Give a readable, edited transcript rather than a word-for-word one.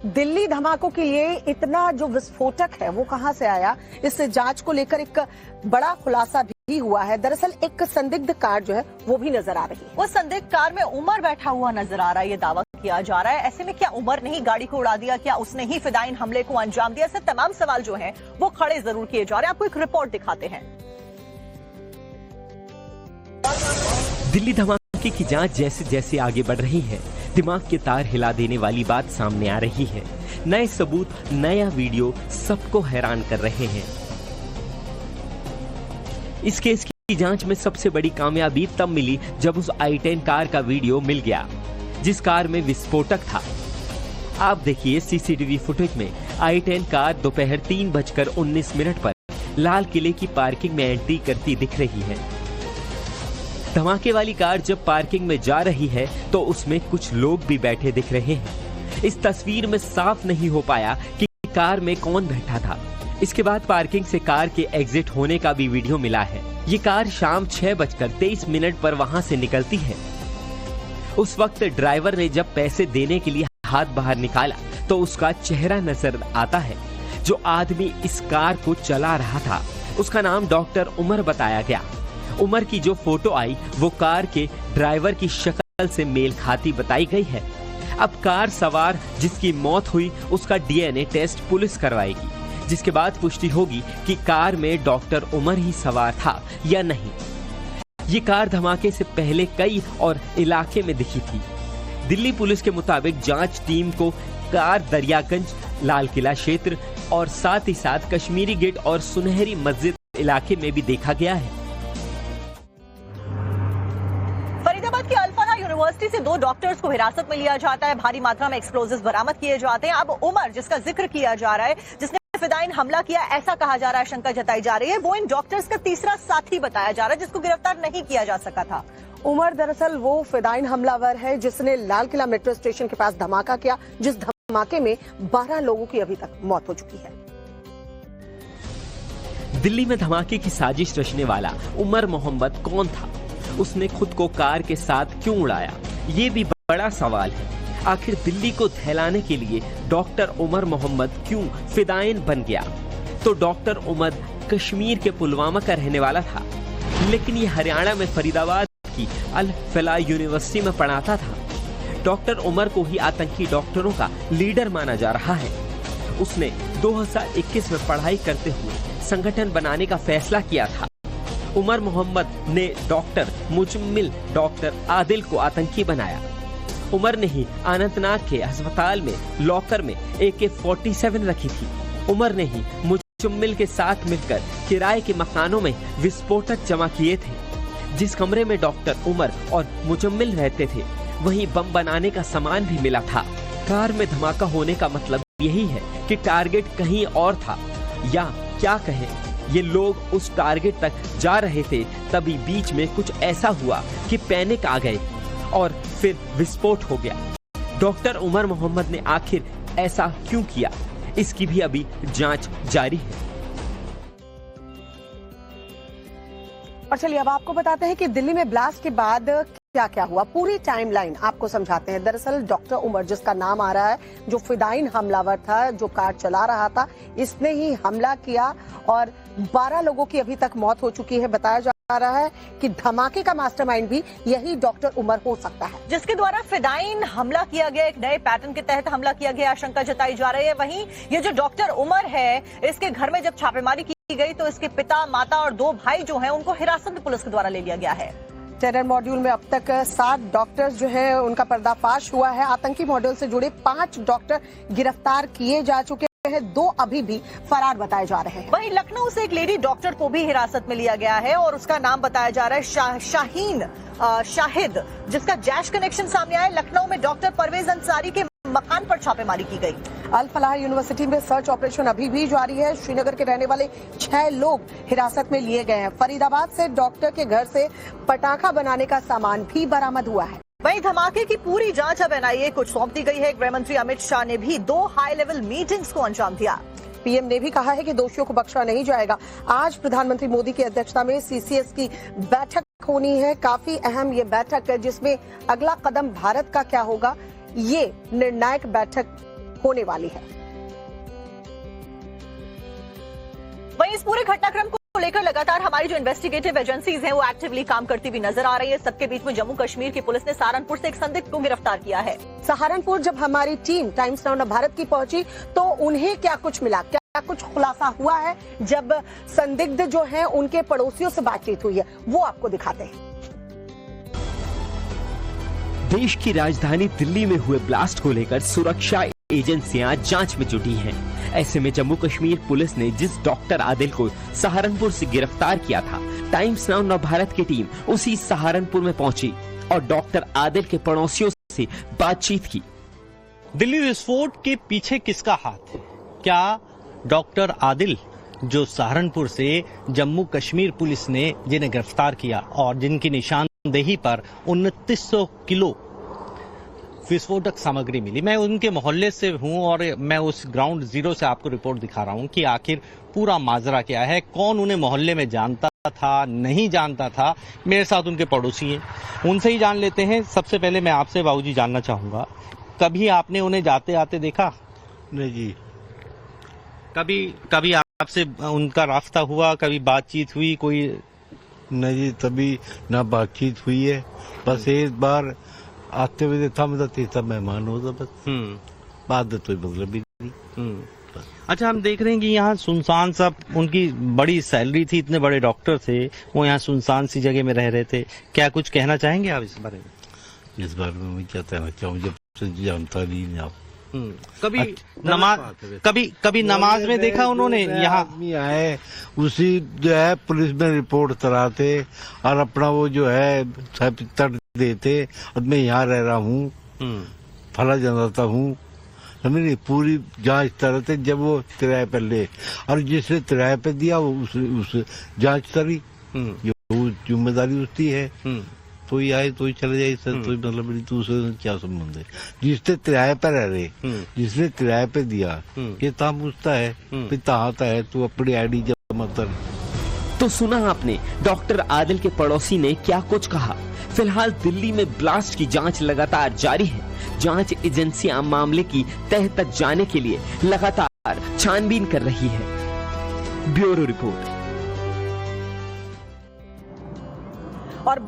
दिल्ली धमाकों के लिए इतना जो विस्फोटक है वो कहां से आया, इस जांच को लेकर एक बड़ा खुलासा भी हुआ है। दरअसल एक संदिग्ध कार जो है वो भी नजर आ रही है। वो संदिग्ध कार में उमर बैठा हुआ नजर आ रहा है, ये दावा किया जा रहा है। ऐसे में क्या उमर ने ही गाड़ी को उड़ा दिया, क्या उसने ही फिदायीन हमले को अंजाम दिया? ऐसे तमाम सवाल जो हैं वो खड़े जरूर किए जा रहे हैं। आपको एक रिपोर्ट दिखाते हैं। दिल्ली धमाके की जांच जैसे जैसे आगे बढ़ रही है, दिमाग के तार हिला देने वाली बात सामने आ रही है। नए सबूत, नया वीडियो सबको हैरान कर रहे हैं। इस केस की जांच में सबसे बड़ी कामयाबी तब मिली जब उस i10 कार का वीडियो मिल गया जिस कार में विस्फोटक था। आप देखिए सीसीटीवी फुटेज में i10 कार दोपहर 3:19 पर लाल किले की पार्किंग में एंट्री करती दिख रही है। धमाके वाली कार जब पार्किंग में जा रही है तो उसमें कुछ लोग भी बैठे दिख रहे हैं। इस तस्वीर में साफ नहीं हो पाया कि कार में कौन बैठा था। इसके बाद पार्किंग से कार के एग्जिट होने का भी वीडियो मिला है। ये कार शाम 6:23 पर वहां से निकलती है। उस वक्त ड्राइवर ने जब पैसे देने के लिए हाथ बाहर निकाला तो उसका चेहरा नजर आता है। जो आदमी इस कार को चला रहा था उसका नाम डॉक्टर उमर बताया गया। उमर की जो फोटो आई वो कार के ड्राइवर की शक्ल से मेल खाती बताई गई है। अब कार सवार जिसकी मौत हुई उसका डीएनए टेस्ट पुलिस करवाएगी, जिसके बाद पुष्टि होगी कि कार में डॉक्टर उमर ही सवार था या नहीं। ये कार धमाके से पहले कई और इलाके में दिखी थी। दिल्ली पुलिस के मुताबिक जांच टीम को कार दरियागंज, लाल किला क्षेत्र और साथ ही साथ कश्मीरी गेट और सुनहरी मस्जिद इलाके में भी देखा गया है। फरीदाबाद की अल्फाला यूनिवर्सिटी से 2 डॉक्टर्स को हिरासत में लिया जाता है। भारी मात्रा में एक्सप्लोजिव्स बरामद किए जाते हैं। अब उमर, जिसका जिक्र किया जा रहा है, जिसने फिदायीन हमला किया ऐसा कहा जा रहा है, शंका जताई जा रही है, वो इन डॉक्टर्स का तीसरा साथी बताया जा रहा है जिसको गिरफ्तार नहीं किया जा सका था। उमर दरअसल वो फिदायीन हमलावर है जिसने लाल किला मेट्रो स्टेशन के पास धमाका किया, जिस धमाके में 12 लोगों की अभी तक मौत हो चुकी है। दिल्ली में धमाके की साजिश रचने वाला उमर मोहम्मद कौन था? उसने खुद को कार के साथ क्यों उड़ाया? ये भी बड़ा सवाल है। आखिर दिल्ली को दहलाने के लिए डॉक्टर उमर मोहम्मद क्यों फिदायीन बन गया? तो डॉक्टर उमर कश्मीर के पुलवामा का रहने वाला था, लेकिन ये हरियाणा में फरीदाबाद की अल-फलाह यूनिवर्सिटी में पढ़ाता था। डॉक्टर उमर को ही आतंकी डॉक्टरों का लीडर माना जा रहा है। उसने 2021 में पढ़ाई करते हुए संगठन बनाने का फैसला किया था। उमर मोहम्मद ने डॉक्टर मुजम्मिल, डॉक्टर आदिल को आतंकी बनाया। उमर ने ही अनंतनाग के अस्पताल में लॉकर में AK-47 रखी थी। उमर ने ही मुजम्मिल के साथ मिलकर किराए के मकानों में विस्फोटक जमा किए थे। जिस कमरे में डॉक्टर उमर और मुजम्मिल रहते थे वहीं बम बनाने का सामान भी मिला था। कार में धमाका होने का मतलब यही है कि टारगेट कहीं और था, या क्या कहें, ये लोग उस टारगेट तक जा रहे थे, तभी बीच में कुछ ऐसा हुआ कि पैनिक आ गए और फिर विस्फोट हो गया। डॉक्टर उमर मोहम्मद ने आखिर ऐसा क्यों किया, इसकी भी अभी जांच जारी है। और चलिए अब आपको बताते हैं कि दिल्ली में ब्लास्ट के बाद क्या क्या हुआ, पूरी टाइमलाइन आपको समझाते हैं। दरअसल डॉक्टर उमर, जिसका नाम आ रहा है, जो फिदायीन हमलावर था, जो कार चला रहा था, इसने ही हमला किया और 12 लोगों की अभी तक मौत हो चुकी है। बताया जा रहा है कि धमाके का मास्टरमाइंड भी यही डॉक्टर उमर हो सकता है, जिसके द्वारा फिदायीन हमला किया गया। एक नए पैटर्न के तहत हमला किया गया, आशंका जताई जा रही है। वहीं ये जो डॉक्टर उमर है, इसके घर में जब छापेमारी की गई तो इसके पिता, माता और 2 भाई जो हैं उनको हिरासत में पुलिस के द्वारा ले लिया गया है। टेरर मॉड्यूल में अब तक 7 डॉक्टर्स जो हैं उनका पर्दाफाश हुआ है। आतंकी मॉड्यूल से जुड़े 5 डॉक्टर गिरफ्तार किए जा चुके हैं, 2 अभी भी फरार बताए जा रहे हैं। वहीं लखनऊ से एक लेडी डॉक्टर को भी हिरासत में लिया गया है और उसका नाम बताया जा रहा है शाहीन शाहिद, जिसका जैश कनेक्शन सामने आया। लखनऊ में डॉक्टर परवेज अंसारी के मकान पर छापेमारी की गई। अल-फलाह यूनिवर्सिटी में सर्च ऑपरेशन अभी भी जारी है। श्रीनगर के रहने वाले 6 लोग हिरासत में लिए गए हैं। फरीदाबाद से डॉक्टर के घर से पटाखा बनाने का सामान भी बरामद हुआ है। वहीं धमाके की पूरी जांच अब NIA को सौंप दी गई है। गृह मंत्री अमित शाह ने भी 2 हाई लेवल मीटिंग्स को अंजाम दिया। पीएम ने भी कहा है कि दोषियों को बख्शा नहीं जाएगा। आज प्रधानमंत्री मोदी की अध्यक्षता में CCS की बैठक होनी है। काफी अहम ये बैठक है जिसमें अगला कदम भारत का क्या होगा, ये निर्णायक बैठक होने वाली है। वहीं इस पूरे घटनाक्रम को लेकर लगातार हमारी जो इन्वेस्टिगेटिव एजेंसीज हैं वो एक्टिवली काम करती हुई नजर आ रही है। सबके बीच में जम्मू कश्मीर की पुलिस ने सहारनपुर से एक संदिग्ध को गिरफ्तार किया है। सहारनपुर जब हमारी टीम टाइम्स नाउ भारत की पहुंची तो उन्हें क्या कुछ मिला, क्या कुछ खुलासा हुआ है जब संदिग्ध जो है उनके पड़ोसियों से बातचीत हुई है, वो आपको दिखाते हैं। देश की राजधानी दिल्ली में हुए ब्लास्ट को लेकर सुरक्षा एजेंसियां जांच में जुटी हैं। ऐसे में जम्मू कश्मीर पुलिस ने जिस डॉक्टर आदिल को सहारनपुर से गिरफ्तार किया था, टाइम्स नाउ भारत की टीम उसी सहारनपुर में पहुंची और डॉक्टर आदिल के पड़ोसियों से बातचीत की। दिल्ली विस्फोट के पीछे किसका हाथ है? क्या डॉक्टर आदिल, जो सहारनपुर से जम्मू कश्मीर पुलिस ने जिन्हें गिरफ्तार किया और जिनकी निशानदेही पर 2900 किलो विस्फोटक सामग्री मिली, मैं उनके मोहल्ले से हूं और मैं उस ग्राउंड जीरो से आपको रिपोर्ट दिखा रहा हूं कि आखिर पूरा माजरा क्या है, कौन उन्हें मोहल्ले में जानता था, नहीं जानता था। मेरे साथ उनके पड़ोसी हैं, उनसे ही जान लेते हैं। सबसे पहले मैं आपसे बाबूजी जानना चाहूंगा, कभी आपने उन्हें जाते आते देखा? नहीं जी। कभी आपसे उनका रास्ता हुआ, कभी बातचीत हुई कोई? नहीं जी, तभी ना बातचीत हुई है। बस एक बार आते हुए देखा, मतलब तीसरा मेहमान होता बस। बाद में तो मतलब भी नहीं। अच्छा, हम देख रहे हैं कि यहाँ सुनसान सा, उनकी बड़ी सैलरी थी, इतने बड़े डॉक्टर थे, वो यहाँ सुनसान सी जगह में रह रहे थे। क्या कुछ कहना चाहेंगे आप इस बारे में? इस बारे में मैं क्या कहना चाहूँ, जब से जानता नहीं आप। कभी नमाज में देखा उन्होंने यहाँ? आदमी आए, उसी जो है पुलिस में रिपोर्ट कराते और अपना वो जो है तट देते, और मैं यहाँ रह रहा हूँ, फला जानता हूँ, समझे। पूरी जांच करते जब वो किराए पर ले, और जिसने किराए पे दिया वो उस जांच करी, जो जिम्मेदारी उसकी है। तो ही आए तो ही चले जाए, सर तो मतलब दूसरे से क्या संबंध है? जिसने किराए पर रह रहे, जिसने किराए पे दिया, ये ता पूछता है, पिता आता है तो अपनी आईडी जमा कर। तो सुना आपने डॉक्टर आदिल के पड़ोसी ने क्या कुछ कहा। फिलहाल दिल्ली में ब्लास्ट की जांच लगातार जारी है। जांच एजेंसियां मामले की तह तक जाने के लिए लगातार छानबीन कर रही है। Bureau report. और